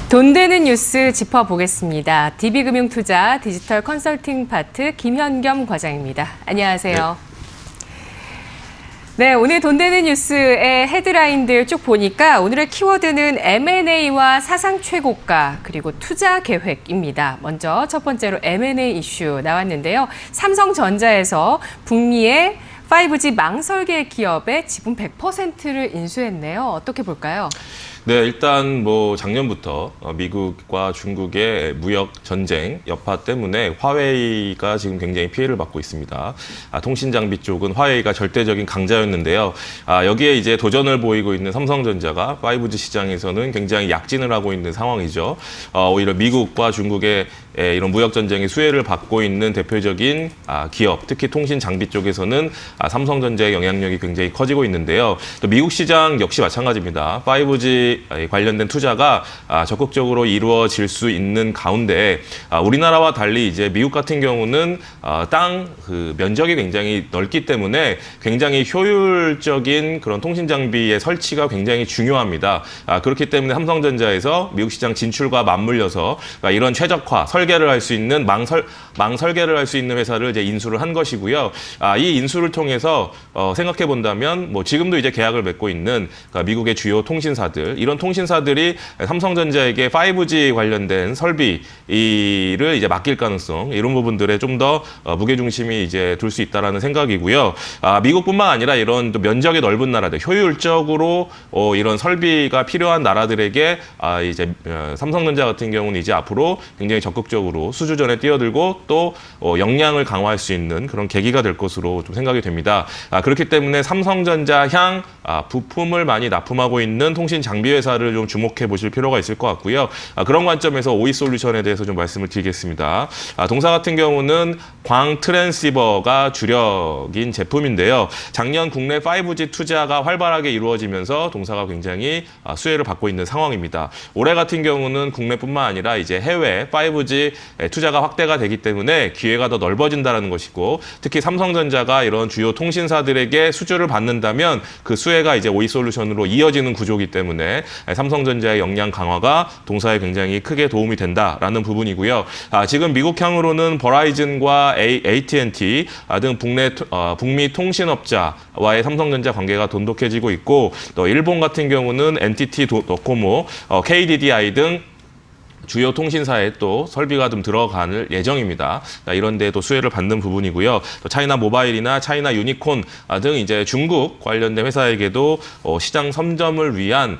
돈 되는 뉴스 짚어보겠습니다. DB금융투자 디지털 컨설팅 파트 김현겸 과장입니다. 안녕하세요. 네, 오늘 돈 되는 뉴스의 헤드라인들 쭉 보니까 오늘의 키워드는 M&A와 사상 최고가 그리고 투자 계획입니다. 먼저 첫 번째로 M&A 이슈 나왔는데요. 삼성전자에서 북미의 5G 망설계 기업의 지분 100%를 인수했네요. 어떻게 볼까요? 네, 일단 작년부터 미국과 중국의 무역 전쟁 여파 때문에 화웨이가 지금 굉장히 피해를 받고 있습니다. 통신 장비 쪽은 화웨이가 절대적인 강자였는데요. 여기에 이제 도전을 보이고 있는 삼성전자가 5G 시장에서는 굉장히 약진을 하고 있는 상황이죠. 오히려 미국과 중국의 이런 무역 전쟁의 수혜를 받고 있는 대표적인 기업, 특히 통신 장비 쪽에서는 삼성전자의 영향력이 굉장히 커지고 있는데요. 또 미국 시장 역시 마찬가지입니다. 5G 관련된 투자가 적극적으로 이루어질 수 있는 가운데 우리나라와 달리 이제 미국 같은 경우는 땅 면적이 굉장히 넓기 때문에 굉장히 효율적인 그런 통신 장비의 설치가 굉장히 중요합니다. 그렇기 때문에 삼성전자에서 미국 시장 진출과 맞물려서 이런 최적화, 설계를 할 수 있는 망 설계를 할 수 있는 회사를 이제 인수를 한 것이고요. 이 인수를 통해서 생각해 본다면 지금도 이제 계약을 맺고 있는 미국의 주요 통신사들 이런 통신사들이 삼성전자에게 5G 관련된 설비를 이제 맡길 가능성 이런 부분들에 좀 더 무게 중심이 이제 둘 수 있다라는 생각이고요. 미국뿐만 아니라 이런 또 면적이 넓은 나라들 효율적으로 이런 설비가 필요한 나라들에게 이제 삼성전자 같은 경우는 이제 앞으로 굉장히 적극적으로 수주전에 뛰어들고 또 역량을 강화할 수 있는 그런 계기가 될 것으로 좀 생각이 됩니다. 그렇기 때문에 삼성전자 향 부품을 많이 납품하고 있는 통신 장비 회사를 좀 주목해 보실 필요가 있을 것 같고요. 그런 관점에서 오이솔루션에 대해서 좀 말씀을 드리겠습니다. 동사 같은 경우는 광 트랜시버가 주력인 제품인데요. 작년 국내 5G 투자가 활발하게 이루어지면서 동사가 굉장히 수혜를 받고 있는 상황입니다. 올해 같은 경우는 국내뿐만 아니라 이제 해외 5G 투자가 확대가 되기 때문에 기회가 더 넓어진다는 것이고 특히 삼성전자가 이런 주요 통신사들에게 수주를 받는다면 그 수혜가 이제 오이솔루션으로 이어지는 구조이기 때문에 삼성전자의 역량 강화가 동사에 굉장히 크게 도움이 된다라는 부분이고요. 지금 미국향으로는 버라이즌과 AT&T 등 북미 통신업자와의 삼성전자 관계가 돈독해지고 있고 또 일본 같은 경우는 NTT 도코모, KDDI 등 주요 통신사에 또 설비가 좀 들어갈 예정입니다. 이런 데도 수혜를 받는 부분이고요. 또 차이나 모바일이나 차이나 유니콘 등 이제 중국 관련된 회사에게도 시장 선점을 위한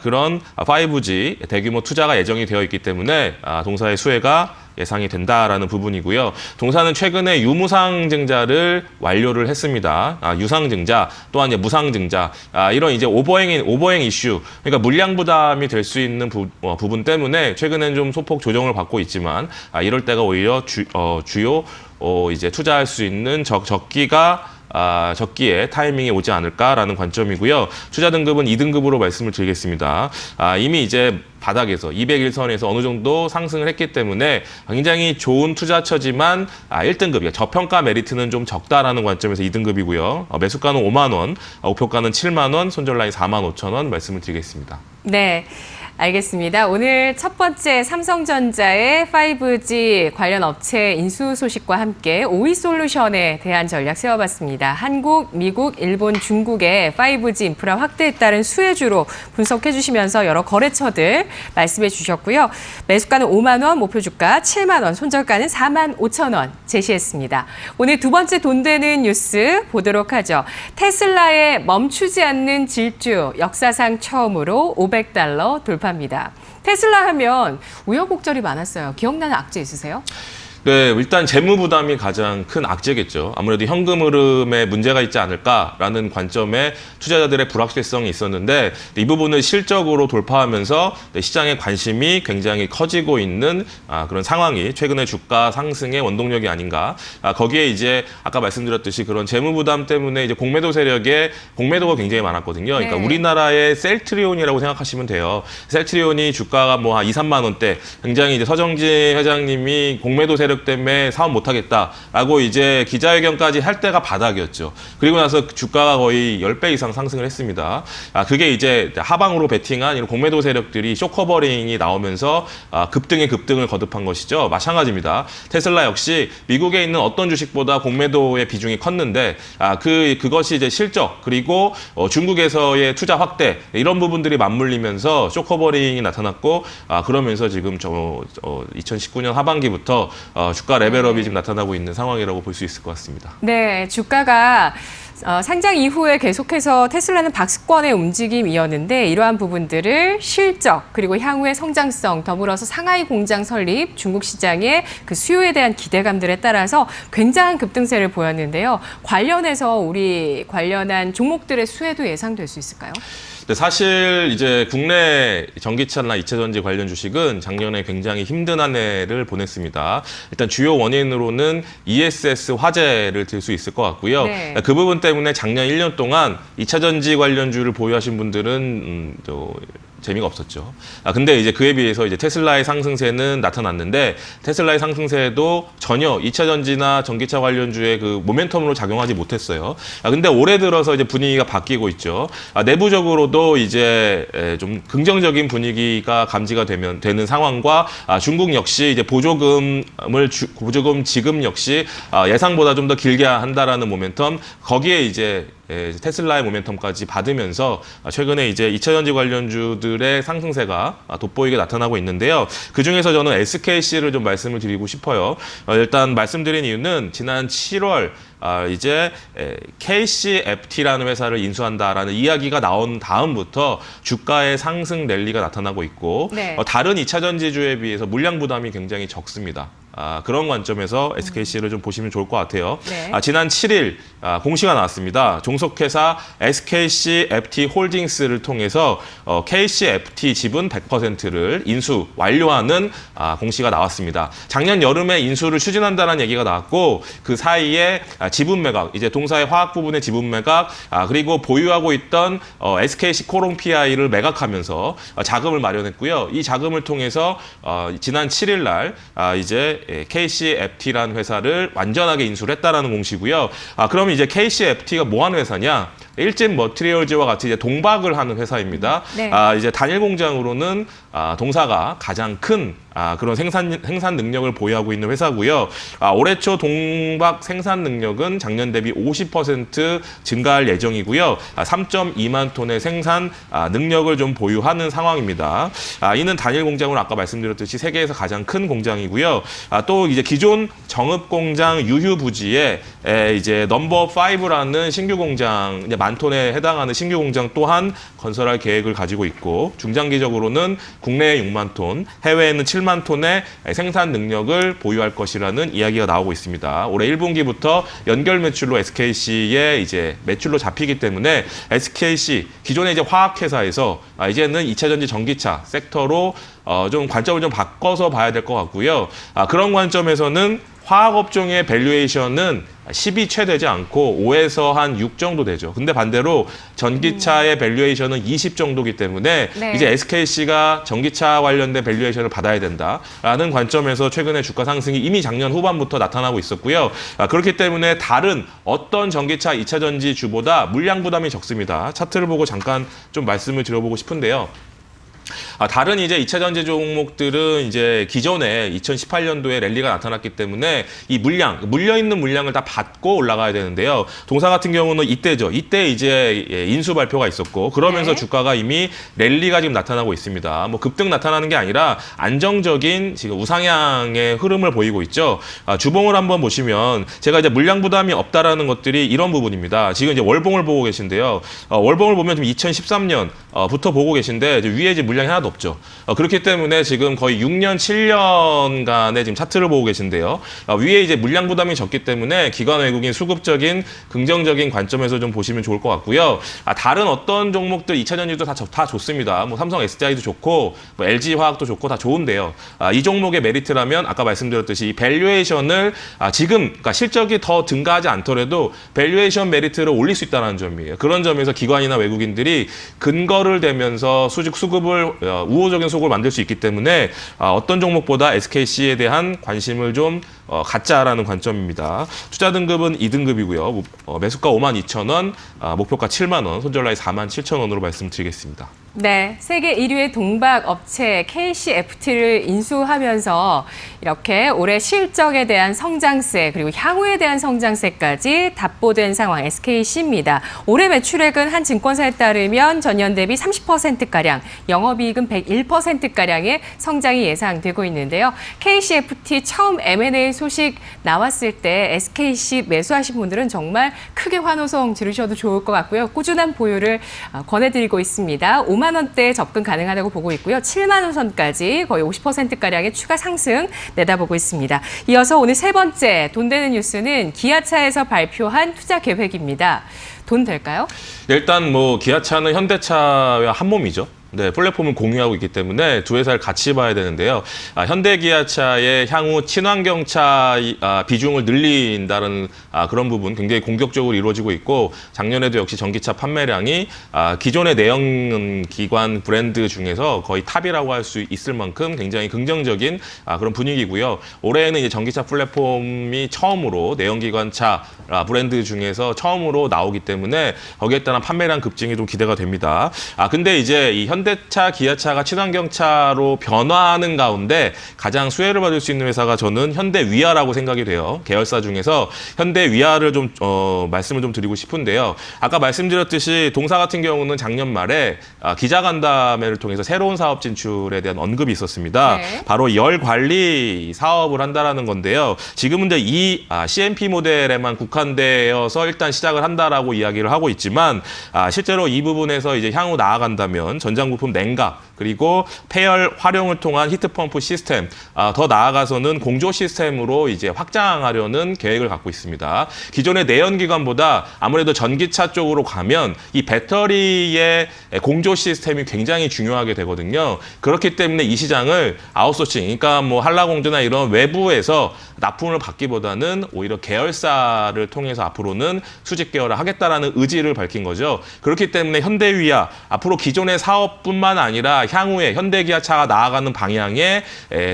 그런 5G 대규모 투자가 예정이 되어 있기 때문에 동사의 수혜가 예상이 된다라는 부분이고요. 동사는 최근에 유무상증자를 완료를 했습니다. 유상증자 또한 이제 무상증자 이런 이제 오버행 이슈 그러니까 물량 부담이 될 수 있는 부분 때문에 최근엔 좀 소폭 조정을 받고 있지만 이럴 때가 오히려 주요 이제 투자할 수 있는 적기에 타이밍이 오지 않을까라는 관점이고요. 투자 등급은 2등급으로 말씀을 드리겠습니다. 이미 이제 바닥에서 201선에서 어느 정도 상승을 했기 때문에 굉장히 좋은 투자처지만 1등급, 저평가 메리트는 좀 적다라는 관점에서 2등급이고요. 매수가는 5만 원, 목표가는 7만 원, 손절라인 4만 5천 원 말씀을 드리겠습니다. 네. 알겠습니다. 오늘 첫 번째 삼성전자의 5G 관련 업체 인수 소식과 함께 오이솔루션에 대한 전략 세워봤습니다. 한국, 미국, 일본, 중국의 5G 인프라 확대에 따른 수혜주로 분석해 주시면서 여러 거래처들 말씀해 주셨고요. 매수가는 5만 원, 목표 주가 7만 원, 손절가는 4만 5천 원 제시했습니다. 오늘 두 번째 돈 되는 뉴스 보도록 하죠. 테슬라의 멈추지 않는 질주, 역사상 처음으로 $500 돌파 합니다. 테슬라 하면 우여곡절이 많았어요. 기억나는 악재 있으세요? 네, 일단 재무 부담이 가장 큰 악재겠죠. 아무래도 현금 흐름에 문제가 있지 않을까라는 관점에 투자자들의 불확실성이 있었는데 이 부분을 실적으로 돌파하면서 시장의 관심이 굉장히 커지고 있는 그런 상황이 최근의 주가 상승의 원동력이 아닌가. 거기에 이제 아까 말씀드렸듯이 그런 재무 부담 때문에 이제 공매도 세력에 공매도가 굉장히 많았거든요. 그러니까 네. 우리나라의 셀트리온이라고 생각하시면 돼요. 셀트리온이 주가가 한 2, 3만 원대 굉장히 이제 서정진 회장님이 공매도 세력 우려 때문에 사업 못하겠다라고 이제 기자회견까지 할 때가 바닥이었죠. 그리고 나서 주가가 거의 10배 이상 상승을 했습니다. 그게 이제 하방으로 베팅한 이런 공매도 세력들이 쇼커버링이 나오면서 급등에 급등을 거듭한 것이죠. 마찬가지입니다. 테슬라 역시 미국에 있는 어떤 주식보다 공매도의 비중이 컸는데 그것이 이제 실적 그리고 중국에서의 투자 확대 이런 부분들이 맞물리면서 쇼커버링이 나타났고 그러면서 지금 2019년 하반기부터 주가 레벨업이 지금 나타나고 있는 상황이라고 볼 수 있을 것 같습니다. 네, 주가가 상장 이후에 계속해서 테슬라는 박스권의 움직임이었는데 이러한 부분들을 실적 그리고 향후의 성장성 더불어서 상하이 공장 설립 중국 시장의 그 수요에 대한 기대감들에 따라서 굉장한 급등세를 보였는데요. 관련해서 우리 관련한 종목들의 수혜도 예상될 수 있을까요? 사실 이제 국내 전기차나 2차 전지 관련 주식은 작년에 굉장히 힘든 한 해를 보냈습니다. 일단 주요 원인으로는 ESS 화재를 들 수 있을 것 같고요. 네. 그 부분 때문에 작년 1년 동안 2차 전지 관련주를 보유하신 분들은 재미가 없었죠. 근데 이제 그에 비해서 이제 테슬라의 상승세는 나타났는데 테슬라의 상승세도 전혀 2차 전지나 전기차 관련주의 그 모멘텀으로 작용하지 못했어요. 근데 올해 들어서 이제 분위기가 바뀌고 있죠. 내부적으로도 이제 좀 긍정적인 분위기가 감지가 되는 상황과 중국 역시 이제 보조금 지급 역시 예상보다 좀 더 길게 한다라는 모멘텀 거기에 이제 테슬라의 모멘텀까지 받으면서 최근에 이제 2차 전지 관련주들의 상승세가 돋보이게 나타나고 있는데요. 그중에서 저는 SKC를 좀 말씀을 드리고 싶어요. 일단 말씀드린 이유는 지난 7월 이제 KCFT라는 회사를 인수한다라는 이야기가 나온 다음부터 주가의 상승 랠리가 나타나고 있고 네. 다른 2차 전지주에 비해서 물량 부담이 굉장히 적습니다. 그런 관점에서 SKC를 좀 보시면 좋을 것 같아요. 네. 지난 7일 공시가 나왔습니다. 종속회사 SKCFT 홀딩스를 통해서 KCFT 지분 100%를 인수 완료하는 공시가 나왔습니다. 작년 여름에 인수를 추진한다는 얘기가 나왔고 그 사이에 지분 매각, 이제 동사의 화학 부분의 지분 매각, 그리고 보유하고 있던 SKC 코롱 PI를 매각하면서 자금을 마련했고요. 이 자금을 통해서 지난 7일 날 이제 KCFT라는 회사를 완전하게 인수를 했다라는 공시고요. 그러면 이제 KCFT가 뭐 하는 회사냐? 일진 머티리얼즈와 같이 이제 동박을 하는 회사입니다. 네. 이제 단일 공장으로는 동사가 가장 큰 그런 생산 능력을 보유하고 있는 회사고요. 올해 초 동박 생산 능력은 작년 대비 50% 증가할 예정이고요. 3.2만 톤의 생산 능력을 좀 보유하는 상황입니다. 이는 단일 공장으로 아까 말씀드렸듯이 세계에서 가장 큰 공장이고요. 또 이제 기존 정읍 공장 유휴 부지에 이제 넘버 5라는 신규 공장, 이제 만 톤에 해당하는 신규 공장 또한 건설할 계획을 가지고 있고 중장기적으로는 국내에 6만 톤, 해외에는 7만 톤의 생산 능력을 보유할 것이라는 이야기가 나오고 있습니다. 올해 1분기부터 연결 매출로 SKC의 이제 매출로 잡히기 때문에 SKC 기존의 이제 화학회사에서 이제는 2차 전지 전기차 섹터로 좀 관점을 좀 바꿔서 봐야 될 것 같고요. 그런 관점에서는 화학업종의 밸류에이션은 10이 채 되지 않고 5에서 한 6 정도 되죠. 근데 반대로 전기차의 밸류에이션은 20 정도기 때문에 네. 이제 SKC가 전기차 관련된 밸류에이션을 받아야 된다라는 관점에서 최근에 주가 상승이 이미 작년 후반부터 나타나고 있었고요. 그렇기 때문에 다른 어떤 전기차 2차 전지 주보다 물량 부담이 적습니다. 차트를 보고 잠깐 좀 말씀을 드려보고 싶은데요. 다른 이제 2차 전지 종목들은 이제 기존에 2018년도에 랠리가 나타났기 때문에 이 물려있는 물량을 다 받고 올라가야 되는데요. 동사 같은 경우는 이때죠. 이때 이제 인수 발표가 있었고 그러면서 네. 주가가 이미 랠리가 지금 나타나고 있습니다. 뭐 급등 나타나는 게 아니라 안정적인 지금 우상향의 흐름을 보이고 있죠. 주봉을 한번 보시면 제가 이제 물량 부담이 없다라는 것들이 이런 부분입니다. 지금 이제 월봉을 보고 계신데요. 월봉을 보면 지금 2013년부터 보고 계신데 이제 위에 이제 물량이 하나도 없죠. 그렇기 때문에 지금 거의 6년, 7년간의 지금 차트를 보고 계신데요. 위에 이제 물량 부담이 적기 때문에 기관 외국인 수급적인 긍정적인 관점에서 좀 보시면 좋을 것 같고요. 다른 어떤 종목들 2차 전지도 다 좋습니다. 뭐 삼성 SDI도 좋고 뭐 LG 화학도 좋고 다 좋은데요. 이 종목의 메리트라면 아까 말씀드렸듯이 이 밸류에이션을 지금 그러니까 실적이 더 증가하지 않더라도 밸류에이션 메리트를 올릴 수 있다는 점이에요. 그런 점에서 기관이나 외국인들이 근거 분절을 되면서 수급을 우호적인 수급을 만들 수 있기 때문에 어떤 종목보다 SKC에 대한 관심을 좀 갖자라는 관점입니다. 투자 등급은 2등급이고요. 매수가 52,000원, 목표가 7만 원, 손절라인 47,000원으로 말씀드리겠습니다. 네, 세계 1위의 동박 업체 KCFT를 인수하면서 이렇게 올해 실적에 대한 성장세 그리고 향후에 대한 성장세까지 답보된 상황 SKC입니다. 올해 매출액은 한 증권사에 따르면 전년 대비 30%가량, 영업이익은 101%가량의 성장이 예상되고 있는데요. KCFT 처음 M&A 소식 나왔을 때 SKC 매수하신 분들은 정말 크게 환호성 지르셔도 좋을 것 같고요. 꾸준한 보유를 권해드리고 있습니다. 5만 원대에 접근 가능하다고 보고 있고요. 7만 원 선까지 거의 50%가량의 추가 상승 내다보고 있습니다. 이어서 오늘 세 번째 돈 되는 뉴스는 기아차에서 발표한 투자 계획입니다. 돈 될까요? 일단 뭐 기아차는 현대차와 한 몸이죠. 네, 플랫폼을 공유하고 있기 때문에 두 회사를 같이 봐야 되는데요. 현대기아차의 향후 친환경차 비중을 늘린다는 그런 부분 굉장히 공격적으로 이루어지고 있고 작년에도 역시 전기차 판매량이 기존의 내연기관 브랜드 중에서 거의 탑이라고 할 수 있을 만큼 굉장히 긍정적인 그런 분위기고요. 올해에는 이제 전기차 플랫폼이 처음으로 내연기관차 브랜드 중에서 처음으로 나오기 때문에 거기에 따른 판매량 급증이 좀 기대가 됩니다. 근데 이제 이 현대차, 기아차가 친환경차로 변화하는 가운데 가장 수혜를 받을 수 있는 회사가 저는 현대위아라고 생각이 돼요. 계열사 중에서 현대위아를 좀 말씀을 좀 드리고 싶은데요. 아까 말씀드렸듯이 동사 같은 경우는 작년 말에 기자간담회를 통해서 새로운 사업 진출에 대한 언급이 있었습니다. 네. 바로 열 관리 사업을 한다라는 건데요. 지금은 이제 이 CMP 모델에만 국한되어서 일단 시작을 한다라고 이야기를 하고 있지만 실제로 이 부분에서 이제 향후 나아간다면 전장 부품 냉각 그리고 폐열 활용을 통한 히트펌프 시스템, 더 나아가서는 공조 시스템으로 이제 확장하려는 계획을 갖고 있습니다. 기존의 내연기관보다 아무래도 전기차 쪽으로 가면 이 배터리의 공조 시스템이 굉장히 중요하게 되거든요. 그렇기 때문에 이 시장을 아웃소싱, 그러니까 뭐 한라공주나 이런 외부에서 납품을 받기보다는 오히려 계열사를 통해서 앞으로는 수직 계열을 하겠다라는 의지를 밝힌 거죠. 그렇기 때문에 현대위아 앞으로 기존의 사업뿐만 아니라 향후에 현대기아차가 나아가는 방향의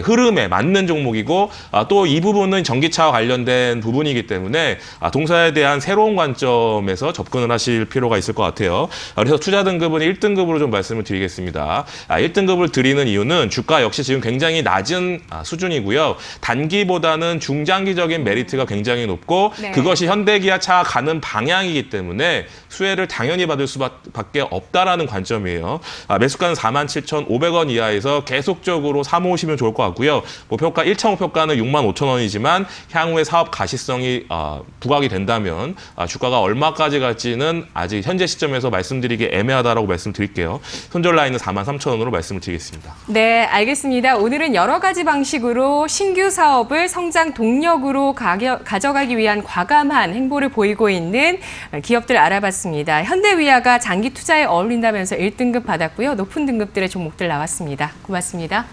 흐름에 맞는 종목이고 또 이 부분은 전기차와 관련된 부분이기 때문에 동사에 대한 새로운 관점에서 접근을 하실 필요가 있을 것 같아요. 그래서 투자 등급은 1등급으로 좀 말씀을 드리겠습니다. 1등급을 드리는 이유는 주가 역시 지금 굉장히 낮은 수준이고요. 단기보다는 중장기적인 메리트가 굉장히 높고 네. 그것이 현대기아차가 가는 방향이기 때문에 수혜를 당연히 받을 수밖에 없다라는 관점이에요. 매수가는 47,500원 이하에서 계속적으로 사모으시면 좋을 것 같고요. 목표가 1차 목표가는 65,000원이지만 향후에 사업 가시성이 부각이 된다면 주가가 얼마까지 갈지는 아직 현재 시점에서 말씀드리기 애매하다라고 말씀드릴게요. 손절 라인은 43,000원으로 말씀을 드리겠습니다. 네, 알겠습니다. 오늘은 여러 가지 방식으로 신규 사업을 성장 동력으로 가져가기 위한 과감한 행보를 보이고 있는 기업들 알아봤습니다. 현대위아가 장기 투자에 어울린다면서 1등급 받았고요. 높은 등급들의 종목들 나왔습니다. 고맙습니다.